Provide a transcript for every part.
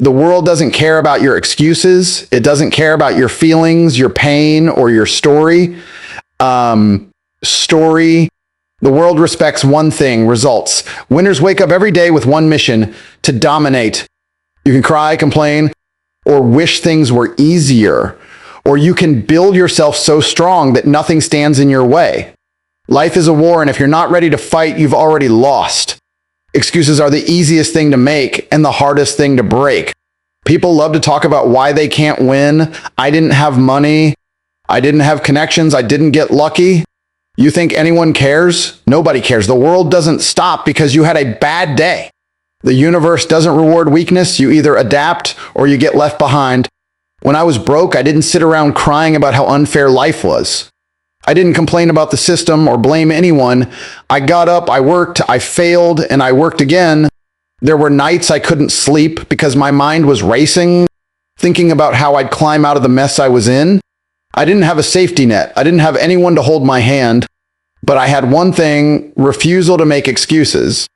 The world doesn't care about your excuses. It doesn't care about your feelings, your pain, or your story. Story. The world respects one thing: results. Winners wake up every day with one mission: to dominate. You can cry, complain, or wish things were easier. Or you can build yourself so strong that nothing stands in your way. Life is a war, and if you're not ready to fight, you've already lost. Excuses are the easiest thing to make and the hardest thing to break. People love to talk about why they can't win. I didn't have money. I didn't have connections. I didn't get lucky. You think anyone cares? Nobody cares. The world doesn't stop because you had a bad day. The universe doesn't reward weakness. You either adapt or you get left behind. When I was broke, I didn't sit around crying about how unfair life was. I didn't complain about the system or blame anyone. I got up, I worked, I failed, and I worked again. There were nights I couldn't sleep because my mind was racing, thinking about how I'd climb out of the mess I was in. I didn't have a safety net. I didn't have anyone to hold my hand. But I had one thing: refusal to make excuses.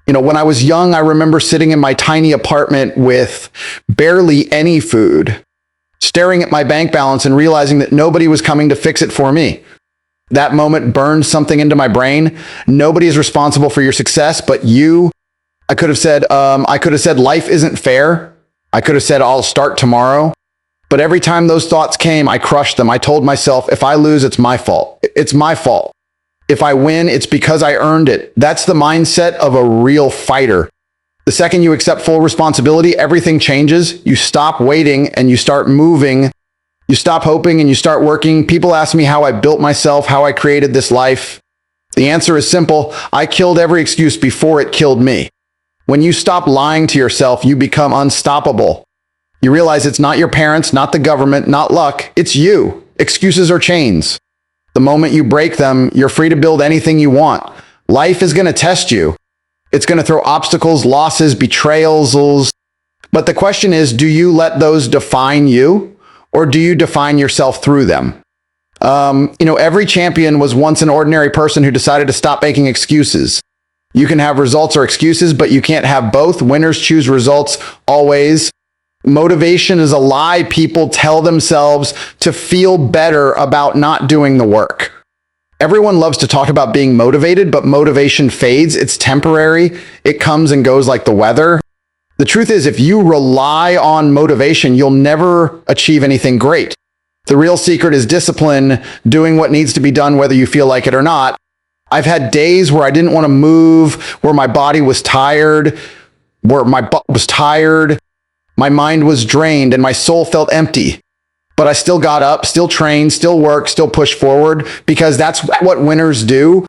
When I was young, I remember sitting in my tiny apartment with barely any food, staring at my bank balance and realizing that nobody was coming to fix it for me. That moment burned something into my brain. Nobody is responsible for your success but you. I could have said, life isn't fair. I could have said, I'll start tomorrow. But every time those thoughts came, I crushed them. I told myself, if I lose, it's my fault. It's my fault. If I win, it's because I earned it. That's the mindset of a real fighter. The second you accept full responsibility, everything changes. You stop waiting and you start moving. You stop hoping and you start working. People ask me how I built myself, how I created this life. The answer is simple: I killed every excuse before it killed me. When you stop lying to yourself, you become unstoppable. You realize it's not your parents, not the government, not luck. It's you. Excuses are chains. The moment you break them, you're free to build anything you want. Life is going to test you. It's going to throw obstacles, losses, betrayals. But the question is, do you let those define you, or do you define yourself through them? Every champion was once an ordinary person who decided to stop making excuses. You can have results or excuses, but you can't have both. Winners choose results always. Motivation is a lie people tell themselves to feel better about not doing the work. Everyone loves to talk about being motivated, but motivation fades. It's temporary. It comes and goes like the weather. The truth is, if you rely on motivation, you'll never achieve anything great. The real secret is discipline, doing what needs to be done whether you feel like it or not. I've had days where I didn't want to move, where my body was tired, where my butt was tired, my mind was drained, and my soul felt empty. But I still got up, still trained, still worked, still pushed forward, because that's what winners do.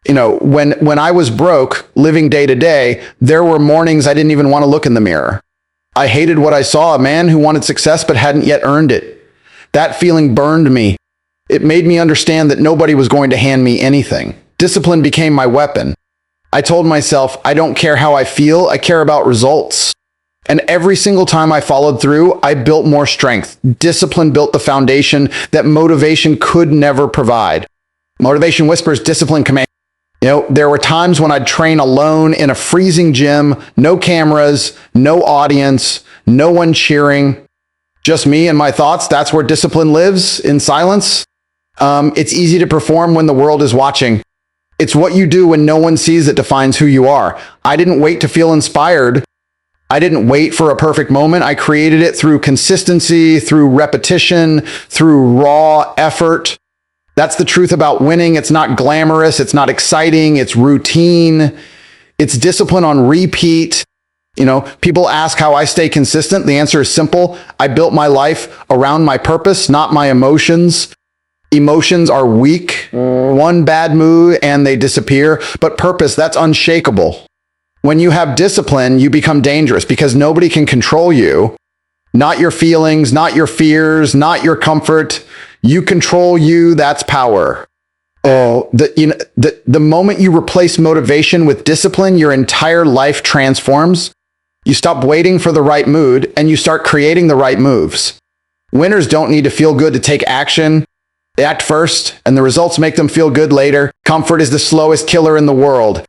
When I was broke, living day to day, there were mornings I didn't even want to look in the mirror. I hated what I saw: a man who wanted success but hadn't yet earned it. That feeling burned me. It made me understand that nobody was going to hand me anything. Discipline became my weapon. I told myself, I don't care how I feel, I care about results. And every single time I followed through, I built more strength. Discipline built the foundation that motivation could never provide. Motivation whispers, discipline commands. There were times when I'd train alone in a freezing gym, no cameras, no audience, no one cheering, just me and my thoughts. That's where discipline lives, in silence. It's easy to perform when the world is watching. It's what you do when no one sees that defines who you are. I didn't wait to feel inspired. I didn't wait for a perfect moment. I created it through consistency, through repetition, through raw effort. That's the truth about winning. It's not glamorous. It's not exciting. It's routine. It's discipline on repeat. People ask how I stay consistent. The answer is simple. I built my life around my purpose, not my emotions. Emotions are weak. One bad move and they disappear. But purpose, that's unshakable. When you have discipline, you become dangerous because nobody can control you. Not your feelings, not your fears, not your comfort. You control you. That's power. The moment you replace motivation with discipline, your entire life transforms. You stop waiting for the right mood and you start creating the right moves. Winners don't need to feel good to take action. They act first and the results make them feel good later. Comfort is the slowest killer in the world.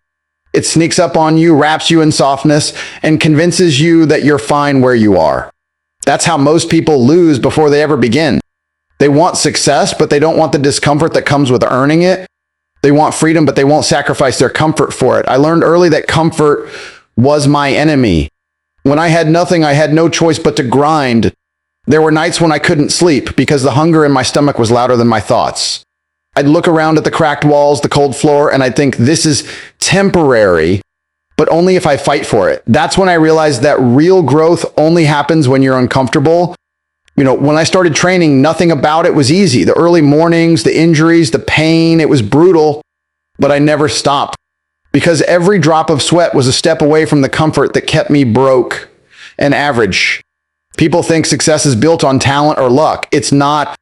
It sneaks up on you, wraps you in softness, and convinces you that you're fine where you are. That's how most people lose before they ever begin. They want success, but they don't want the discomfort that comes with earning it. They want freedom, but they won't sacrifice their comfort for it. I learned early that comfort was my enemy. When I had nothing, I had no choice but to grind. There were nights when I couldn't sleep because the hunger in my stomach was louder than my thoughts. I'd look around at the cracked walls, the cold floor, and I'd think, this is temporary, but only if I fight for it. That's when I realized that real growth only happens when you're uncomfortable. When I started training, nothing about it was easy. The early mornings, the injuries, the pain, it was brutal, but I never stopped because every drop of sweat was a step away from the comfort that kept me broke and average. People think success is built on talent or luck. It's not.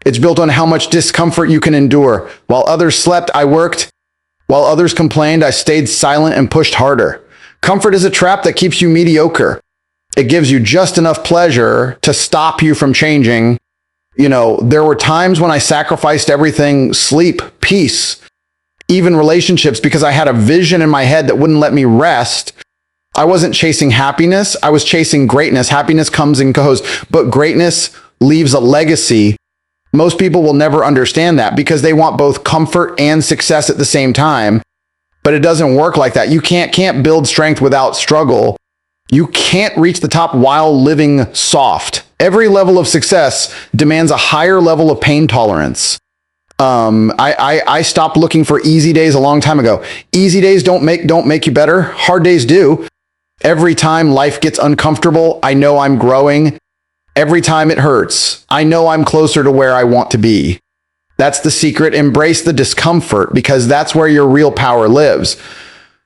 It's built on how much discomfort you can endure. While others slept, I worked. While others complained, I stayed silent and pushed harder. Comfort is a trap that keeps you mediocre. It gives you just enough pleasure to stop you from changing. There were times when I sacrificed everything, sleep, peace, even relationships, because I had a vision in my head that wouldn't let me rest. I wasn't chasing happiness. I was chasing greatness. Happiness comes and goes, but greatness leaves a legacy. Most people will never understand that because they want both comfort and success at the same time. But it doesn't work like that. You can't build strength without struggle. You can't reach the top while living soft. Every level of success demands a higher level of pain tolerance. I stopped looking for easy days a long time ago. Easy days don't make you better. Hard days do. Every time life gets uncomfortable, I know I'm growing. Every time it hurts, I know I'm closer to where I want to be. That's the secret. Embrace the discomfort because that's where your real power lives.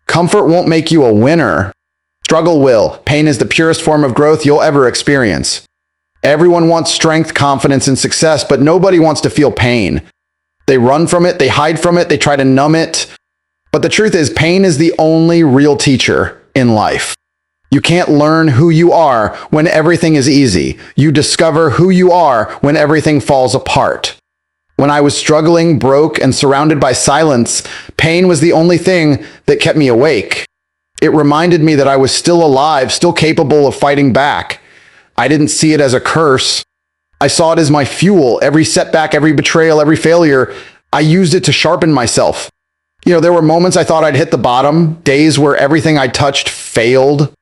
Comfort won't make you a winner. Struggle will. Pain is the purest form of growth you'll ever experience. Everyone wants strength, confidence, and success, but nobody wants to feel pain. They run from it, they hide from it, they try to numb it. But the truth is, pain is the only real teacher in life. You can't learn who you are when everything is easy. You discover who you are when everything falls apart. When I was struggling, broke, and surrounded by silence, pain was the only thing that kept me awake. It reminded me that I was still alive, still capable of fighting back. I didn't see it as a curse. I saw it as my fuel. Every setback, every betrayal, every failure, I used it to sharpen myself. There were moments I thought I'd hit the bottom, days where everything I touched failed.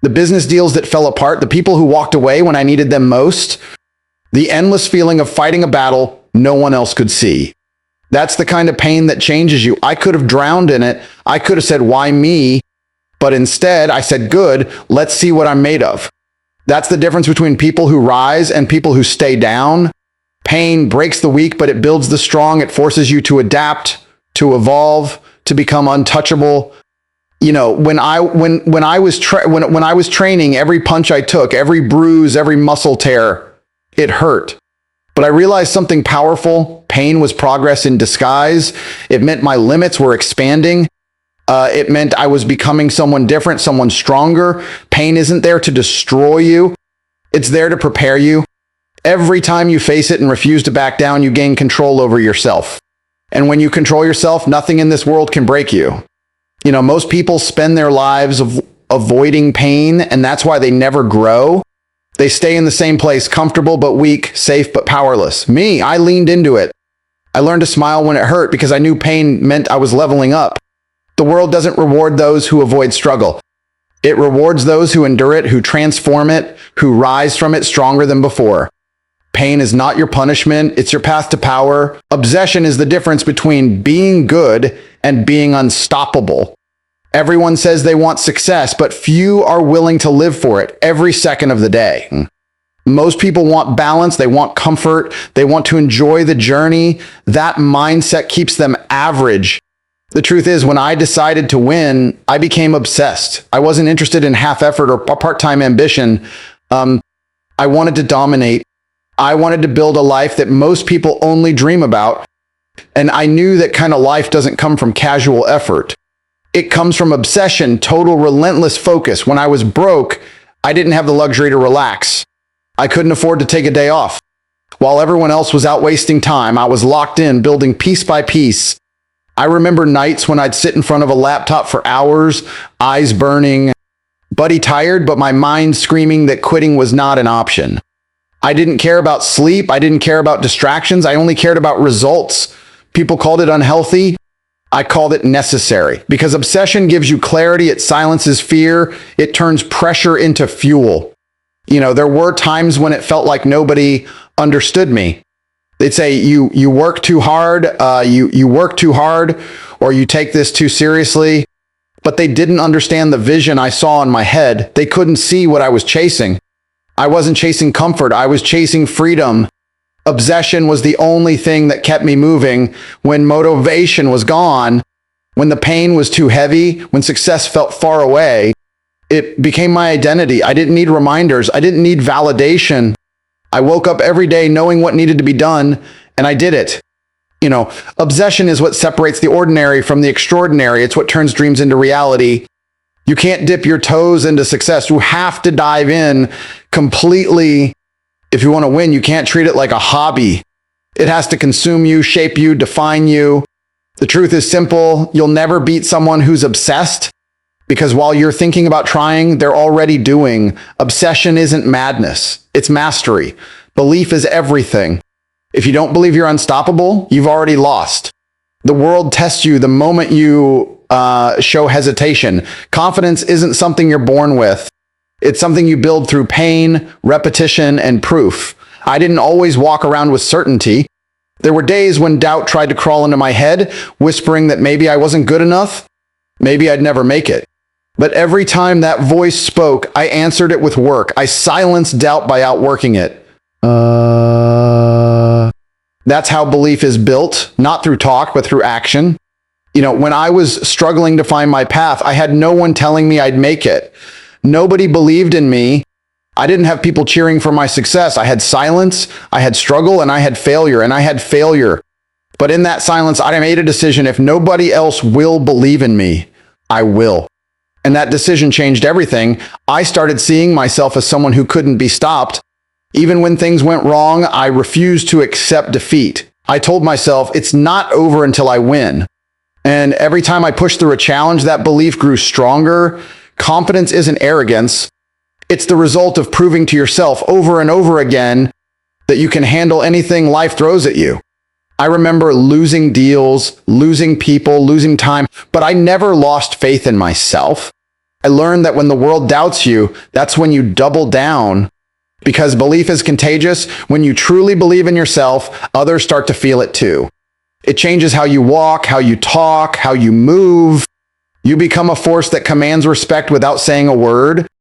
The business deals that fell apart, the people who walked away when I needed them most, the endless feeling of fighting a battle no one else could see. That's the kind of pain that changes you. I could have drowned in it. I could have said, why me? But instead, I said, good, let's see what I'm made of. That's the difference between people who rise and people who stay down. Pain breaks the weak, but it builds the strong. It forces you to adapt, to evolve, to become untouchable. When I was training, every punch I took, every bruise, every muscle tear, it hurt. But I realized something powerful. Pain was progress in disguise. It meant my limits were expanding. It meant I was becoming someone different, someone stronger. Pain isn't there to destroy you. It's there to prepare you. Every time you face it and refuse to back down, you gain control over yourself. And when you control yourself, nothing in this world can break you. Most people spend their lives avoiding pain, and that's why they never grow. They stay in the same place, comfortable but weak, safe but powerless. Me, I leaned into it. I learned to smile when it hurt because I knew pain meant I was leveling up. The world doesn't reward those who avoid struggle. It rewards those who endure it, who transform it, who rise from it stronger than before. Pain is not your punishment, it's your path to power. Obsession is the difference between being good and being unstoppable. Everyone says they want success, but few are willing to live for it every second of the day. Most people want balance, they want comfort, they want to enjoy the journey. That mindset keeps them average. The truth is, when I decided to win, I became obsessed. I wasn't interested in half effort or part-time ambition. I wanted to dominate. I wanted to build a life that most people only dream about. And I knew that kind of life doesn't come from casual effort. It comes from obsession, total relentless focus. When I was broke, I didn't have the luxury to relax. I couldn't afford to take a day off. While everyone else was out wasting time, I was locked in, building piece by piece. I remember nights when I'd sit in front of a laptop for hours, eyes burning, body tired, but my mind screaming that quitting was not an option. I didn't care about sleep. I didn't care about distractions. I only cared about results. People called it unhealthy. I called it necessary because obsession gives you clarity. It silences fear. It turns pressure into fuel. There were times when it felt like nobody understood me. They'd say, you work too hard, you work too hard, or you take this too seriously. But they didn't understand the vision I saw in my head. They couldn't see what I was chasing. I wasn't chasing comfort. I was chasing freedom. Obsession was the only thing that kept me moving when motivation was gone, when the pain was too heavy, when success felt far away. It became my identity. I didn't need reminders. I didn't need validation. I woke up every day knowing what needed to be done, and I did it. Obsession is what separates the ordinary from the extraordinary. It's what turns dreams into reality. You can't dip your toes into success. You have to dive in completely. If you want to win, you can't treat it like a hobby. It has to consume you, shape you, define you. The truth is simple. You'll never beat someone who's obsessed because while you're thinking about trying, they're already doing. Obsession isn't madness. It's mastery. Belief is everything. If you don't believe you're unstoppable, you've already lost. The world tests you the moment you show hesitation. Confidence isn't something you're born with. It's something you build through pain, repetition, and proof. I didn't always walk around with certainty. There were days when doubt tried to crawl into my head, whispering that maybe I wasn't good enough, maybe I'd never make it. But every time that voice spoke, I answered it with work. I silenced doubt by outworking it. That's how belief is built, not through talk, but through action. When I was struggling to find my path, I had no one telling me I'd make it. Nobody believed in me. I didn't have people cheering for my success. I had silence, I had struggle, and I had failure. But in that silence, I made a decision. If nobody else will believe in me, I will. And that decision changed everything. I started seeing myself as someone who couldn't be stopped. Even when things went wrong, I refused to accept defeat. I told myself, it's not over until I win. And every time I pushed through a challenge, that belief grew stronger. Confidence isn't arrogance. It's the result of proving to yourself over and over again that you can handle anything life throws at you. I remember losing deals, losing people, losing time, but I never lost faith in myself. I learned that when the world doubts you, that's when you double down. Because belief is contagious. When you truly believe in yourself, others start to feel it too. It changes how you walk, how you talk, how you move. You become a force that commands respect without saying a word.